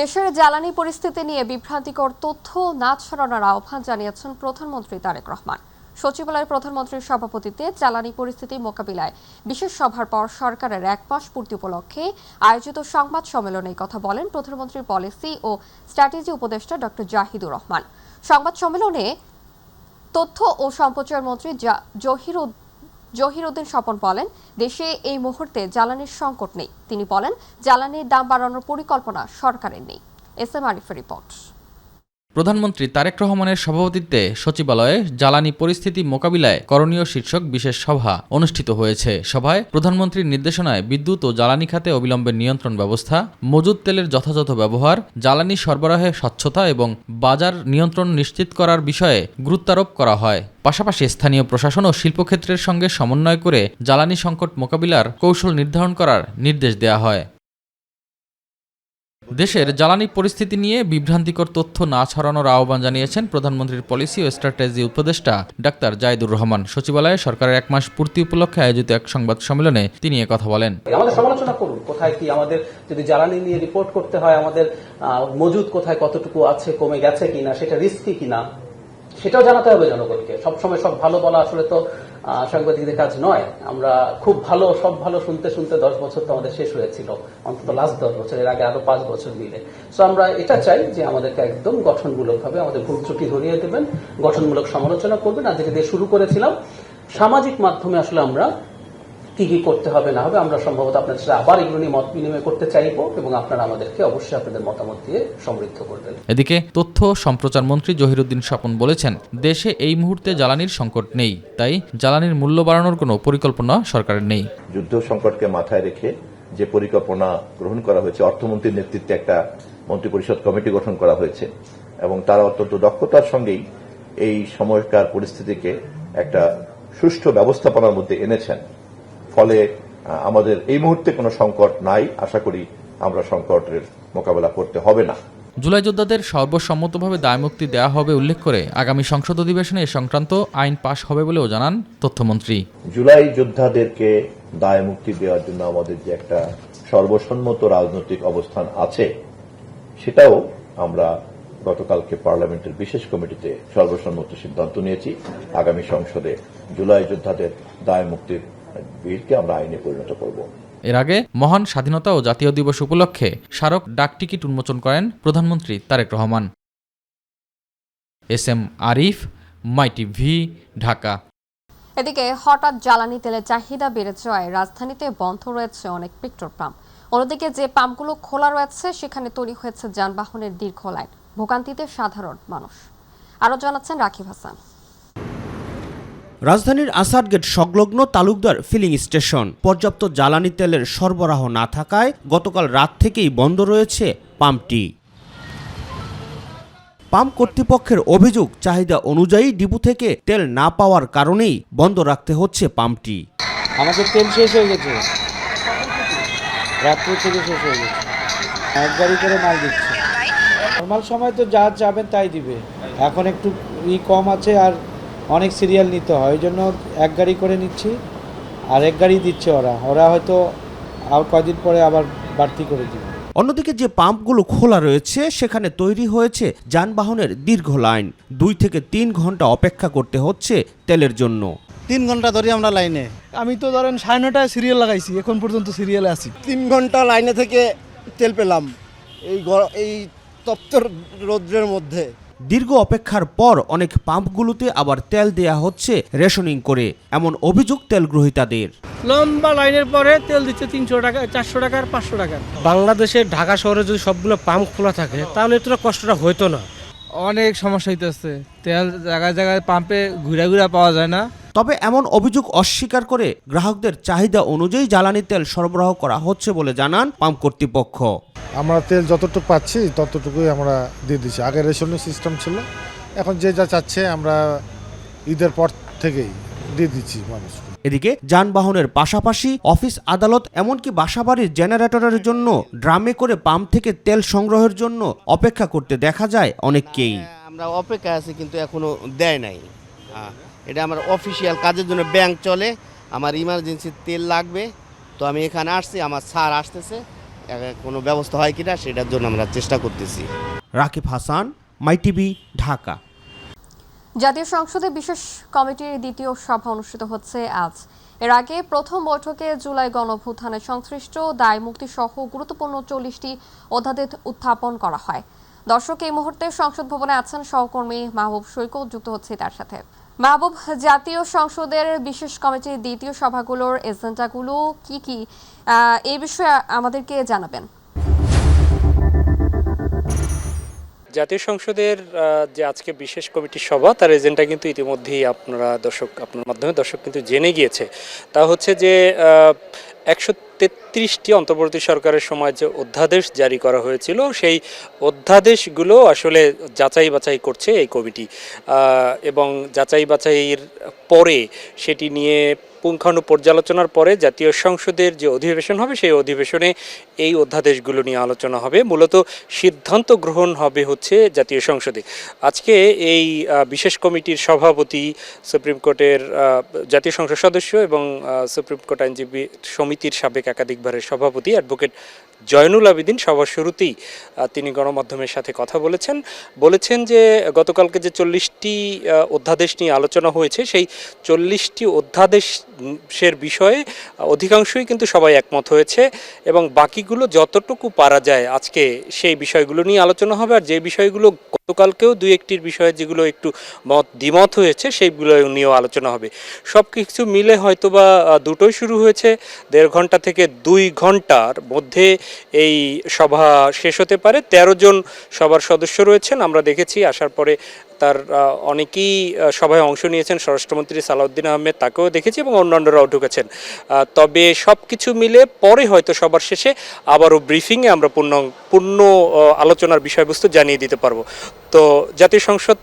দেশের জ্বালানি পরিস্থিতি নিয়ে বিভ্রান্তিকর তথ্য না ছড়ানোর আহ্বান জানিয়েছেন প্রধানমন্ত্রী তারেক রহমান। সচিবালয়ে প্রধানমন্ত্রীর সভাপতিত্বে জ্বালানি পরিস্থিতি মোকাবিলায় বিশেষ সভার পর সরকারের 1 মাস পূর্তি উপলক্ষে আয়োজিত সংবাদ সম্মেলনে এই কথা বলেন প্রধানমন্ত্রীর পলিসি ও স্ট্র্যাটেজি উপদেষ্টা ডক্টর জাহিদুর রহমান। সংবাদ সম্মেলনে তথ্য ও সম্প্রচার মন্ত্রী জহিরউদ্দিন স্বপন বলেন, দেশে এই মুহূর্তে জ্বালানির সংকট নেই। তিনি বলেন, জ্বালানির দাম বাড়ানোর পরিকল্পনা সরকারের নেই। এস এম আরিফের রিপোর্ট। প্রধানমন্ত্রী তারেক রহমানের সভাপতিত্বে সচিবালয়ে জ্বালানি পরিস্থিতি মোকাবিলায় করণীয় শীর্ষক বিশেষ সভা অনুষ্ঠিত হয়েছে। সভায় প্রধানমন্ত্রীর নির্দেশনায় বিদ্যুৎ ও জ্বালানি খাতে অবিলম্বে নিয়ন্ত্রণ ব্যবস্থা, মজুদ তেলের যথাযথ ব্যবহার, জ্বালানি সরবরাহে স্বচ্ছতা এবং বাজার নিয়ন্ত্রণ নিশ্চিত করার বিষয়ে গুরুত্বারোপ করা হয়। পাশাপাশি স্থানীয় প্রশাসন ও শিল্পক্ষেত্রের সঙ্গে সমন্বয় করে জ্বালানি সংকট মোকাবিলার কৌশল নির্ধারণ করার নির্দেশ দেওয়া হয়। দেশের জ্বালানি পরিস্থিতি নিয়ে বিভ্রান্তিকর তথ্য না ছড়ানোর আহ্বান জানিয়েছেন প্রধানমন্ত্রীর পলিসি ও স্ট্র্যাটেজি উপদেষ্টা ডাক্তার জাহিদুর রহমান। সচিবালয়ে সরকারের 1 মাস পূর্তি উপলক্ষে আয়োজিত এক সংবাদ সম্মেলনে তিনি কথা বলেন। আমাদের সমালোচনা করুন, কোথায় কি আমাদের যদি জ্বালানি নিয়ে রিপোর্ট করতে হয়, আমাদের মজুদ কোথায় কতটুকু আছে, কমে গেছে কিনা, সেটা রিস্কি কিনা, সেটাও জানাতে হবে জনগণকে। সবসময় সব ভালো বলা আসলে তো সাংবাদিকদের কাজ নয়। আমরা খুব ভালো, সব ভালো শুনতে শুনতে 10 বছর তো আমাদের শেষ হয়েছিল, অন্তত লাস্ট 10 বছর, এর আগে আরো 5 বছর মিলে। সো আমরা এটা চাই যে আমাদেরকে একদম গঠনমূলক ভাবে আমাদের ভুল ত্রুটি ধরিয়ে দেবেন, গঠনমূলক সমালোচনা করবেন। আর যেটা দিয়ে শুরু করেছিলাম, সামাজিক মাধ্যমে আসলে আমরা কি কি করতে হবে না হবে, আমরা সম্ভবত আপনাদের সাথে আবার এগুলো নিয়ে মত বিনিময় করতে চাইবো এবং আপনারা আমাদেরকে অবশ্যই আপনাদের মতামত দিয়ে সমৃদ্ধ করবেন। এদিকে তথ্য সম্প্রচার মন্ত্রী জহিরউদ্দিন স্বপন বলেছেন, দেশে এই মুহূর্তে জ্বালানির সংকট নেই, তাই জ্বালানির মূল্য বাড়ানোর কোনো পরিকল্পনা সরকারের নেই। যুদ্ধ সংকটকে মাথায় রেখে যে পরিকল্পনা গ্রহণ করা হয়েছে, অর্থমন্ত্রীর নেতৃত্বে একটা মন্ত্রিপরিষদ কমিটি গঠন করা হয়েছে এবং তারা অত্যন্ত দক্ষতার সঙ্গেই এই সময়কার পরিস্থিতিকে একটা সুষ্ঠু ব্যবস্থাপনার মধ্যে এনেছেন। ফলে আমাদের এই মুহূর্তে কোনো সংকট নাই। আশা করি আমরা সংকটের মোকাবেলা করতে হবে না। জুলাই যোদ্ধাদের সর্বসম্মতভাবে দায়মুক্তি দেওয়া হবে উল্লেখ করে আগামী সংসদ অধিবেশনে এ সংক্রান্ত আইন পাশ হবে বলেও জানান তথ্যমন্ত্রী। জুলাই যোদ্ধাদেরকে দায়মুক্তি দেওয়ার জন্য আমাদের যে একটা সর্বসম্মত রাজনৈতিক অবস্থান আছে, সেটাও আমরা গতকালকে পার্লামেন্টের বিশেষ কমিটিতে সর্বসম্মত সিদ্ধান্ত নিয়েছি। আগামী সংসদে জুলাই যোদ্ধাদের দায়মুক্তির বিলকে আমরা আইনে পরিণত করব। এর আগে মহান স্বাধীনতা ও জাতীয় দিবস উপলক্ষে স্মারক ডাকটিকিট উন্মোচন করেন প্রধানমন্ত্রী তারেক রহমান। এস এম আরিফ, মাই টিভি, ঢাকা। এদিকে হঠাৎ জ্বালানি তেলের চাহিদা বেড়ে যাওয়ায় রাজধানীতে বন্ধ রয়েছে অনেক পেট্রোল পাম্প। অন্যদিকে যে পাম্পগুলো খোলা রয়েছে সেখানে তৈরি হয়েছে যানবাহনের দীর্ঘ লাইন, ভোগান্তিতে সাধারণ মানুষ। আরও জানাচ্ছেন রাকিব হাসান। রাজধানীর আসাদ গেট সংলগ্ন তালুকদার ফিলিং স্টেশন পর্যাপ্ত জ্বালানি তেলের সরবরাহ না থাকায় গতকাল রাত থেকেই বন্ধ রয়েছে পাম্পটি। পাম্প কর্তৃপক্ষের অভিযোগ, চাহিদা অনুযায়ী ডিপো থেকে তেল না পাওয়ার কারণেই বন্ধ রাখতে হচ্ছে পাম্পটি। আমাদের তেল শেষ হয়ে গেছে, রাত্রি থেকে শেষ হয়ে গেছে, এক গাড়ি করে মাল দিচ্ছে। নর্মাল সময় তো যা যাবেন তাই দিবে, এখন একটু কম আছে আর অনেক সিরিয়াল নিতে হয়, ওই জন্য এক গাড়ি করে নিচ্ছি আর এক গাড়ি দিচ্ছে ওরা হয়তো আর কয়দিন পরে আবার বাড়তি করে দিবে। অন্যদিকে যে পাম্পগুলো খোলা রয়েছে সেখানে তৈরি হয়েছে যানবাহনের দীর্ঘ লাইন। 2 থেকে 3 ঘন্টা অপেক্ষা করতে হচ্ছে তেলের জন্য। 3 ঘন্টা ধরে আমরা লাইনে। আমি তো ধরেন 9:30টায় সিরিয়াল লাগাইছি, এখন পর্যন্ত সিরিয়ালে আছি। 3 ঘন্টা লাইনে থেকে তেল পেলাম এই তপ্ত রৌদ্রের মধ্যে। দীর্ঘ অপেক্ষার পর অনেক পাম্পগুলোতে আবার তেল দেয়া হচ্ছে রেশনিং করে, এমন অভিযোগ তেল গ্রহীতাদের। লম্বা লাইনের পরে তেল দিচ্ছে 300 টাকা, 400 টাকা আর 500 টাকা। বাংলাদেশে ঢাকা শহরে যদি সবগুলো পাম্প খোলা থাকে তাহলে এতটা কষ্টটা হইতো না। অনেক সমস্যা হইতেছে, তেল জায়গায় জায়গায় পাম্পে ঘুরে ঘুরে পাওয়া যায় না। তবে এমন অভিযোগ অস্বীকার করে গ্রাহকদের চাহিদা অনুযায়ী জ্বালানি তেল সরবরাহ করা হচ্ছে বলে জানান পাম্প কর্তৃপক্ষ। আমরা তেল যতটুকু পাচ্ছি ততটুকুই আমরা দিয়ে দিচ্ছি। আগে রেশনিং সিস্টেম ছিল, এখন যে যা চাচ্ছে আমরা ঈদের পর থেকেই দিয়ে দিচ্ছি মানুষ। এদিকে যানবাহনের পাশাপাশি অফিস, আদালত, এমনকি বাসাবাড়ির জেনারেটরের জন্য ড্রামে করে পাম্প থেকে তেল সংগ্রহের জন্য অপেক্ষা করতে দেখা যায় অনেককেই। আমরা অপেক্ষা আছি, কিন্তু এখনো দেয় নাই। এটা আমার অফিসিয়াল কাজের জন্য ব্যাংক চলে, আমার ইমার্জেন্সি তেল লাগবে, তো আমি এখানে আসছি, আমার স্যার আসতেছে, কোনো ব্যবস্থা হয় কিনা সেটার জন্য আমরা চেষ্টা করতেছি। রাকিব হাসান, মাই টিভি, ঢাকা। জাতীয় সংসদে বিশেষ কমিটির দ্বিতীয় সভা অনুষ্ঠিত হচ্ছে আজ। এর আগে প্রথম বৈঠকে জুলাই গণঅভ্যুত্থানে সংশ্লিষ্ট দায় মুক্তি সহ গুরুত্বপূর্ণ 40টি অধ্যাদেশ উত্থাপন করা হয়। দর্শক, এই মুহূর্তে সংসদ ভবনে আছেন সহকর্মী মাহবুব সৈকত, যুক্ত হচ্ছে তার সাথে। মাহবুব, জাতীয় সংসদের বিশেষ কমিটির দ্বিতীয় সভাগুলোর এজেন্ডাগুলো কি কি, এই বিষয়ে আমাদেরকে জানাবেন। জাতীয় সংসদের যে আজকে বিশেষ কমিটির সভা, তার এজেন্ডা কিন্তু ইতিমধ্যেই আপনার মাধ্যমে দর্শক কিন্তু জেনে গিয়েছে। তা হচ্ছে যে 133টি অন্তর্বর্তী সরকারের সময় যে অধ্যাদেশ জারি করা হয়েছিল, সেই অধ্যাদেশগুলো আসলে যাচাই বাছাই করছে এই কমিটি, এবং যাচাই বাছাইয়ের পরে সেটি নিয়ে পুঙ্খানু পর্যালোচনার পরে জাতীয় সংসদের যে অধিবেশন হবে, সেই অধিবেশনে এই অধ্যাদেশগুলো নিয়ে আলোচনা হবে। মূলত সিদ্ধান্ত গ্রহণ হবে হচ্ছে জাতীয় সংসদে। আজকে এই বিশেষ কমিটির সভাপতি, সুপ্রিম কোর্টের জাতীয় সংসদ সদস্য এবং সুপ্রিম কোর্ট আইনজীবী সমিতির সাবেক একাধিকবারের সভাপতি অ্যাডভোকেট জয়নুল আবেদিন সভার শুরুতেই তিনি গণমাধ্যমের সাথে কথা বলেছেন যে গতকালকে যে 40টি অধ্যাদেশ নিয়ে আলোচনা হয়েছে, সেই 40টি অধ্যাদেশের বিষয়ে অধিকাংশই কিন্তু সবাই একমত হয়েছে, এবং বাকিগুলো যতটুকু পারা যায় আজকে সেই বিষয়গুলো নিয়ে আলোচনা হবে। আর যে বিষয়গুলো গতকালকেও দুই একটির বিষয়ে যেগুলো একটু দ্বিমত হয়েছে, সেইগুলো নিয়েও আলোচনা হবে। সব কিছু মিলে হয়তোবা দুটোই শুরু হয়েছে, 1.5 ঘন্টা থেকে 2 ঘন্টার মধ্যে এই সভা শেষ হতে পারে। 13 জন সভার সদস্য রয়েছেন। আমরা দেখেছি আসার পরে তার অনেকেই সভায় অংশ নিয়েছেন। স্বরাষ্ট্রমন্ত্রী সালাউদ্দিন আহমেদ, তাকেও দেখেছি, এবং অন্যান্যরাও ঢুকেছেন। তবে সব কিছু মিলে পরে হয়তো সবার শেষে আবারও ব্রিফিংয়ে আমরা পূর্ণ আলোচনার বিষয়বস্তু জানিয়ে দিতে পারবো। তো জাতীয় সংসদ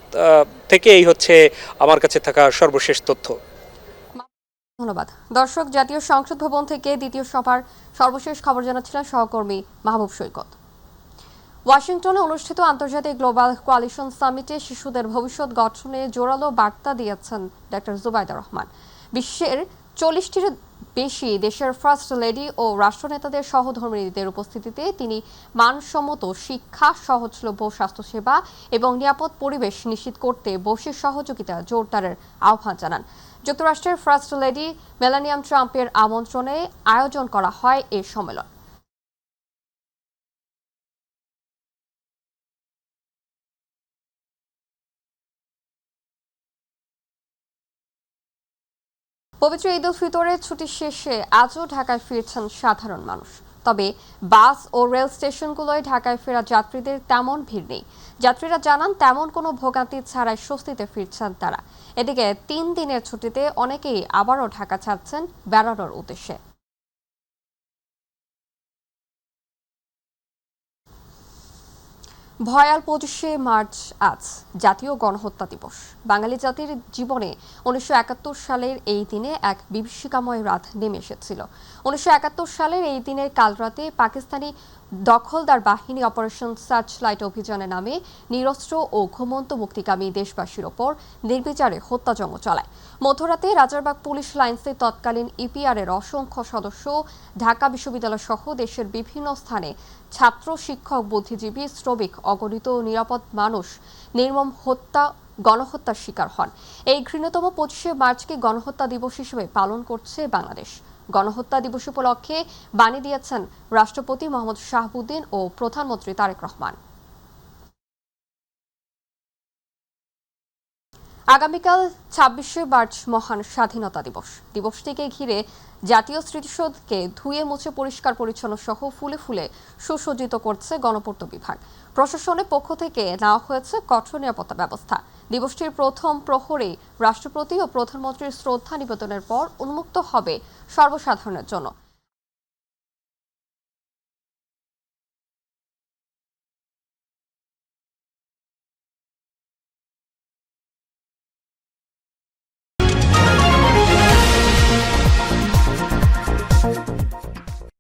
থেকে এই হচ্ছে আমার কাছে থাকা সর্বশেষ তথ্য। ধন্যবাদ। দর্শক, জাতীয় সংসদ ভবন থেকে দ্বিতীয় সভার সর্বশেষ খবর জানাচ্ছিলেন সহকর্মী মাহবুব সৈকত। ওয়াশিংটনে অনুষ্ঠিত আন্তর্জাতিক গ্লোবাল কোয়ালিশন সামিটে শিশুদের ভবিষ্যৎ গঠনে জোরালো বার্তা দিয়েছেন ডক্টর জুবাইদা রহমান। বিশ্বের 40টির বেশি দেশের ফার্স্ট লেডি ও রাষ্ট্রনেতাদের সহধর্মিণীদের উপস্থিতিতে তিনি মানসম্মত শিক্ষা, সহজলভ্য স্বাস্থ্যসেবা এবং নিরাপদ পরিবেশ নিশ্চিত করতে বৈশ্বিক সহযোগিতা জোরদারের আহ্বান জানান। যুক্তরাষ্ট্রের ফার্স্ট লেডি মেলানিয়া ট্রাম্পের আমন্ত্রণে আয়োজন করা হয় এই সম্মেলন। পবিত্র ঈদ উল ফিতরের ছুটি শেষে আজও ঢাকায় ফিরছেন সাধারণ মানুষ। তবে বাস ও রেল স্টেশনগুলোয় ঢাকায় ফেরা যাত্রীদের তেমন ভিড় নেই। যাত্রীরা জানান তেমন কোনো ভোগান্তি ছাড়াই স্বস্তিতে ফিরছেন তারা। এদিকে 3 দিনের ছুটিতে অনেকেই আবারও ঢাকা ছাড়ছেন বেড়ানোর উদ্দেশ্যে। ভয়াল 25শে মার্চ আজ জাতীয় গণহত্যা দিবস। বাঙালি জাতির জীবনে 1971 সালের এই দিনে এক বিভীষিকাময় রাত নেমে এসেছিল। 1971 সালের এই দিনের কালরাতে পাকিস্তানি দখলদার বাহিনী অপারেশন সার্চলাইট অভিযানের নামে নিরস্ত্র ও ঘুমন্ত মুক্তিকামী দেশবাসীর ওপর নির্বিচারে হত্যাযজ্ঞ চালায়। মধ্যরাতে রাজারবাগ পুলিশ লাইন্সের তৎকালীন ইপিআরের অসংখ্য সদস্য ঢাকা বিশ্ববিদ্যালয় সহ দেশের বিভিন্ন স্থানে ছাত্র, শিক্ষক, বুদ্ধিজীবী, শ্রমিক, অগণিত নিরাপদ মানুষ নির্মম গণহত্যার শিকার হন। এই ঘৃণ্যতম 25শে মার্চকে গণহত্যা দিবস হিসেবে পালন করছে বাংলাদেশ। গণহত্যা দিবস উপলক্ষে বাণী দিয়েছেন রাষ্ট্রপতি মোহাম্মদ শাহাবুদ্দিন ও প্রধানমন্ত্রী তারেক রহমান। আগামীকাল 26শে মার্চ মহান স্বাধীনতা দিবস। দিবসটিকে ঘিরে জাতীয় স্মৃতিসৌধকে ধুয়ে মুছে পরিষ্কার পরিচ্ছন্ন সহ ফুলে ফুলে সুসজ্জিত করছে গণপূর্ত বিভাগ। প্রশাসনের পক্ষ থেকে নেওয়া হয়েছে কঠোর নিরাপত্তা ব্যবস্থা। দিবসটির প্রথম প্রহরে রাষ্ট্রপতি ও প্রধানমন্ত্রীর শ্রদ্ধা নিবেদনের পর উন্মুক্ত হবে সর্বসাধারণের জন্য।